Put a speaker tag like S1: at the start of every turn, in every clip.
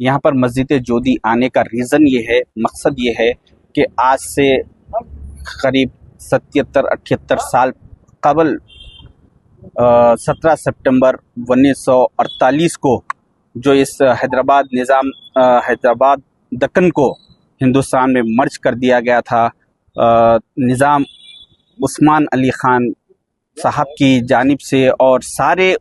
S1: यहाँ पर मस्जिद जोधी आने का रीज़न ये है, मकसद ये है कि आज से करीब 77-78 साल कबल 17 सितंबर 1948 को जो इस हैदराबाद दक्कन को हिंदुस्तान में मर्ज कर दिया गया था, निज़ाम उस्मान अली खान साहब की जानिब से, और सारे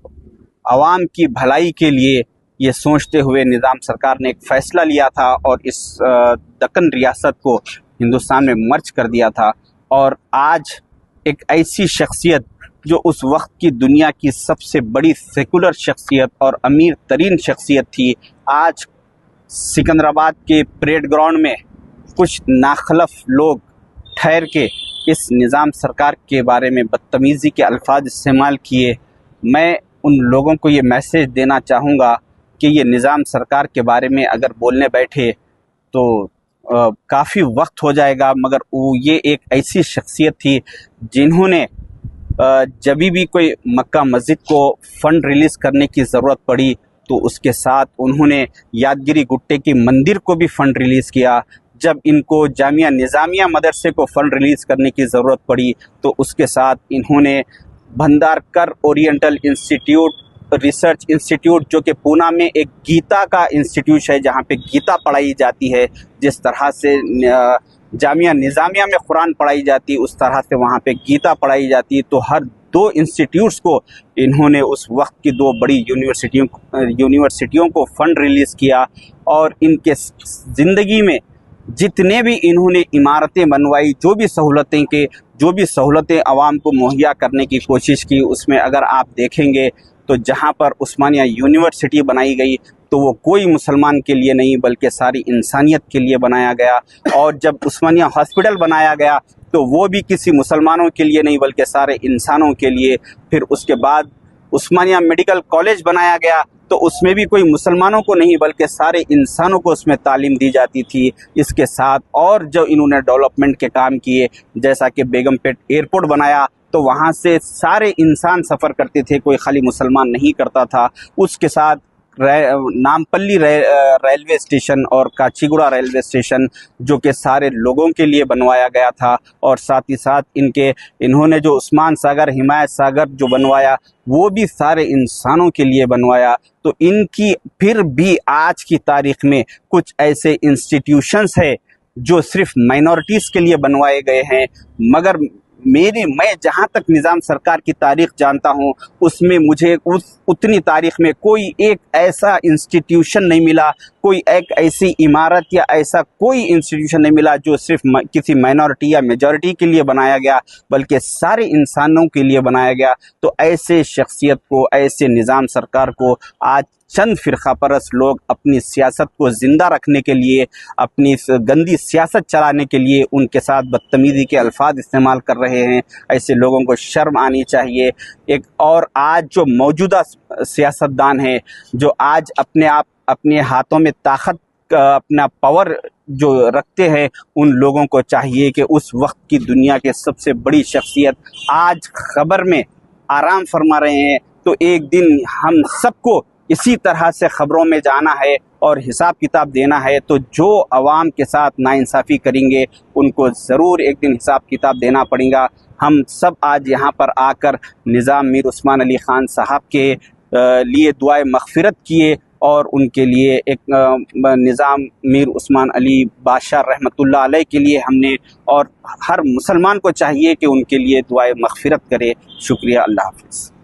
S1: आवाम की भलाई के लिए ये सोचते हुए निज़ाम सरकार ने एक फ़ैसला लिया था और इस दक्कन रियासत को हिंदुस्तान में मर्ज कर दिया था। और आज एक ऐसी शख्सियत जो उस वक्त की दुनिया की सबसे बड़ी सेकुलर शख्सियत और अमीर तरीन शख्सियत थी, आज सिकंदराबाद के परेड ग्राउंड में कुछ नाखलफ लोग ठहर के इस निज़ाम सरकार के बारे में बदतमीज़ी के अल्फाज इस्तेमाल किए। मैं उन लोगों को ये मैसेज देना चाहूँगा कि ये निज़ाम सरकार के बारे में अगर बोलने बैठे तो काफ़ी वक्त हो जाएगा, मगर वो ये एक ऐसी शख्सियत थी जिन्होंने जब भी कोई मक्का मस्जिद को फ़ंड रिलीज़ करने की ज़रूरत पड़ी तो उसके साथ उन्होंने यादगिरी गुट्टे की मंदिर को भी फ़ंड रिलीज़ किया। जब इनको जामिया निज़ामिया मदरसे को फ़ंड रिलीज़ करने की ज़रूरत पड़ी तो उसके साथ इन्होंने Bhandarkar oriental institute research institute, जो कि पूना में एक गीता का इंस्टीट्यूट है जहाँ पे गीता पढ़ाई जाती है, जिस तरह से जामिया निज़ामिया में कुरान पढ़ाई जाती है उस तरह से वहाँ पे गीता पढ़ाई जाती है। तो हर दो इंस्टीट्यूट्स को इन्होंने उस वक्त की दो बड़ी यूनिवर्सिटियों को फ़ंड रिलीज़ किया और इनके ज़िंदगी में जितने भी इन्होंने इमारतें बनवाई, जो भी सहूलतें आवाम को मुहैया करने की कोशिश की, उसमें अगर आप देखेंगे तो जहाँ पर उस्मानिया यूनिवर्सिटी बनाई गई तो वो कोई मुसलमान के लिए नहीं बल्कि सारी इंसानियत के लिए बनाया गया। और जब उस्मानिया हॉस्पिटल बनाया गया तो वो भी किसी मुसलमानों के लिए नहीं बल्कि सारे इंसानों के लिए। फिर उसके बाद उस्मानिया मेडिकल कॉलेज बनाया गया तो उसमें भी कोई मुसलमानों को नहीं बल्कि सारे इंसानों को उसमें तालीम दी जाती थी। इसके साथ और जो इन्होंने डेवलपमेंट के काम किए, जैसा कि बेगमपेट एयरपोर्ट बनाया तो वहाँ से सारे इंसान सफ़र करते थे, कोई खाली मुसलमान नहीं करता था। उसके साथ नामपल्ली रेलवे स्टेशन और काचीगुड़ा रेलवे स्टेशन जो कि सारे लोगों के लिए बनवाया गया था, और साथ ही साथ इन्होंने जो उस्मान सागर हिमायत सागर जो बनवाया वो भी सारे इंसानों के लिए बनवाया। तो इनकी फिर भी आज की तारीख़ में कुछ ऐसे इंस्टीट्यूशंस है जो सिर्फ माइनॉरिटीज़ के लिए बनवाए गए हैं, मगर मैं जहाँ तक निज़ाम सरकार की तारीख़ जानता हूँ उसमें मुझे उतनी तारीख़ में कोई एक ऐसा इंस्टीट्यूशन नहीं मिला, कोई एक ऐसी इमारत या ऐसा कोई इंस्टीट्यूशन नहीं मिला जो सिर्फ किसी माइनॉरिटी या मेजॉरिटी के लिए बनाया गया बल्कि सारे इंसानों के लिए बनाया गया। तो ऐसे शख्सियत को, ऐसे निज़ाम सरकार को आज चंद फ़िरक़ा परस्त लोग अपनी सियासत को ज़िंदा रखने के लिए, अपनी गंदी सियासत चलाने के लिए उनके साथ बदतमीज़ी के अल्फाज इस्तेमाल कर रहे हैं। ऐसे लोगों को शर्म आनी चाहिए। एक और आज जो मौजूदा सियासतदान हैं जो आज अपने हाथों में ताकत, अपना पावर जो रखते हैं, उन लोगों को चाहिए कि उस वक्त की दुनिया के सबसे बड़ी शख्सियत आज खबर में आराम फरमा रहे हैं तो एक दिन हम सबको इसी तरह से ख़बरों में जाना है और हिसाब किताब देना है। तो जो आवाम के साथ नाइंसाफ़ी करेंगे उनको ज़रूर एक दिन हिसाब किताब देना पड़ेगा। हम सब आज यहाँ पर आकर निज़ाम मीर उस्मान अली ख़ान साहब के लिए दुआए मग़फ़िरत किए और उनके लिए एक निज़ाम मीर उस्मान अली बादशाह रहमतुल्लाह अलैह के लिए हमने, और हर मुसलमान को चाहिए कि उनके लिए दुआए मग़फ़िरत करे। शुक्रिया, अल्लाह हाफ़िज़।